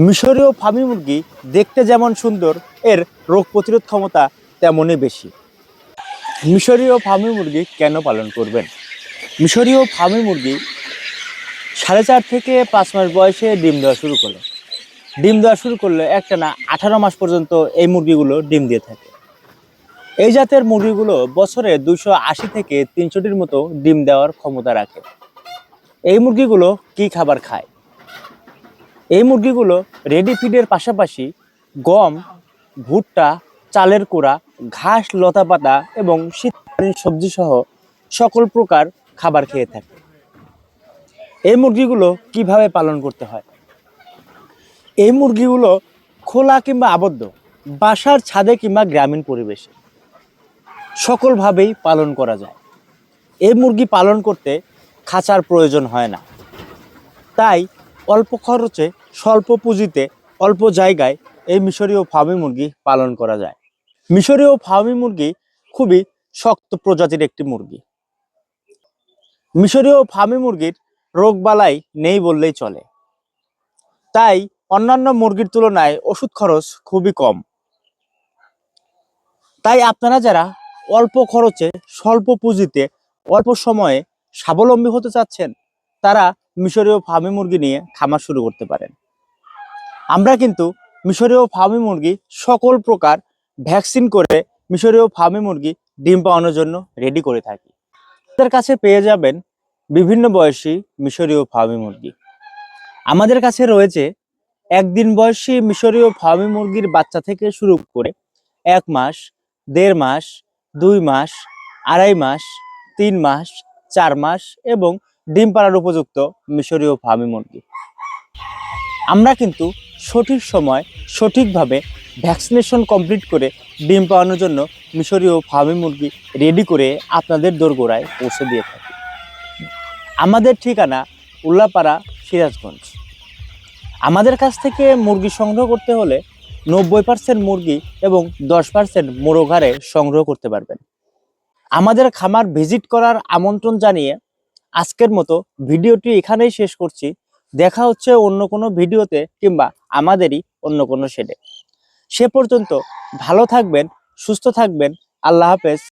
মিশরীয় ফার্মি মুরগি দেখতে যেমন সুন্দর, এর রোগ প্রতিরোধ ক্ষমতা তেমনই বেশি। মিশরীয় ফার্মি মুরগি কেন পালন করবেন? মিশরীয় ফার্মি মুরগি 4.5 থেকে 5 মাস বয়সে ডিম দেওয়া শুরু করে। ডিম দেওয়া শুরু করলে একটানা 18 মাস পর্যন্ত এই মুরগিগুলো ডিম দিয়ে থাকে। এই জাতের মুরগিগুলো বছরে 280 থেকে 300টির মতো ডিম দেওয়ার ক্ষমতা রাখে। এই মুরগিগুলো কি খাবার খায়? এই মুরগিগুলো রেডি ফিডের পাশাপাশি গম, ভুট্টা, চালের কুড়া, ঘাস, লতাপাতা এবং শীতকালীন সবজি সহ সকল প্রকার খাবার খেয়ে থাকে। এই মুরগিগুলো কিভাবে পালন করতে হয়? এই মুরগিগুলো খোলা কিংবা আবদ্ধ বাসার ছাদে কিংবা গ্রামীণ পরিবেশে সকলভাবেই পালন করা যায়। এই মুরগি পালন করতে খাঁচার প্রয়োজন হয় না, তাই অল্প খরচে স্বল্প পুঁজিতে অল্প জায়গায় এই মিশরীয় ফার্মি মুরগি পালন করা যায়। মিশরীয় ফার্মি মুরগি খুবই শক্ত প্রজাতির একটি মুরগি। মিশরীয় ফার্মি মুরগির রোগবালাই নেই বললেই চলে, তাই অন্যান্য মুরগির তুলনায় ওষুধ খরচ খুবই কম। তাই আপনারা যারা অল্প খরচে স্বল্প পুঁজিতে অল্প সময়ে স্বাবলম্বী হতে চাচ্ছেন, তারা মিশরীয় ফার্মি মুরগি নিয়ে খামার শুরু করতে পারেন। আমরা কিন্তু মিশরীয় ফার্মি মুরগি সকল প্রকার ভ্যাকসিন করে মিশরীয় ফার্মি মুরগি ডিম পাওয়ানোর জন্য রেডি করে থাকি। আমাদের কাছে পেয়ে যাবেন বিভিন্ন বয়সী মিশরীয় ফার্মি মুরগি। আমাদের কাছে রয়েছে একদিন বয়সী মিশরীয় ফার্মি মুরগির বাচ্চা থেকে শুরু করে 1 মাস, 1.5 মাস, 2 মাস, 2.5 মাস, 3 মাস, 4 মাস এবং ডিম পাড়ার উপযুক্ত মিশরীয় ফার্মি মুরগি। আমরা কিন্তু সঠিক সময় সঠিকভাবে ভ্যাকসিনেশন কমপ্লিট করে ডিম পাওয়ানোর জন্য মিশরীয় ফার্মি মুরগি রেডি করে আপনাদের দোরগোড়ায় পৌঁছে দিয়ে থাকি। আমাদের ঠিকানা উল্লাপাড়া, সিরাজগঞ্জ। আমাদের কাছ থেকে মুরগি সংগ্রহ করতে হলে 90% মুরগি এবং 10% মোরগ হারে সংগ্রহ করতে পারবেন। আমাদের খামার ভিজিট করার আমন্ত্রণ জানিয়ে আজকের মতো ভিডিওটি এখানেই শেষ করছি। দেখা হচ্ছে অন্য কোনো ভিডিওতে কিংবা আমাদেরই অন্য কোনো শেডে। সে পর্যন্ত ভালো থাকবেন, সুস্থ থাকবেন। আল্লাহ হাফেজ।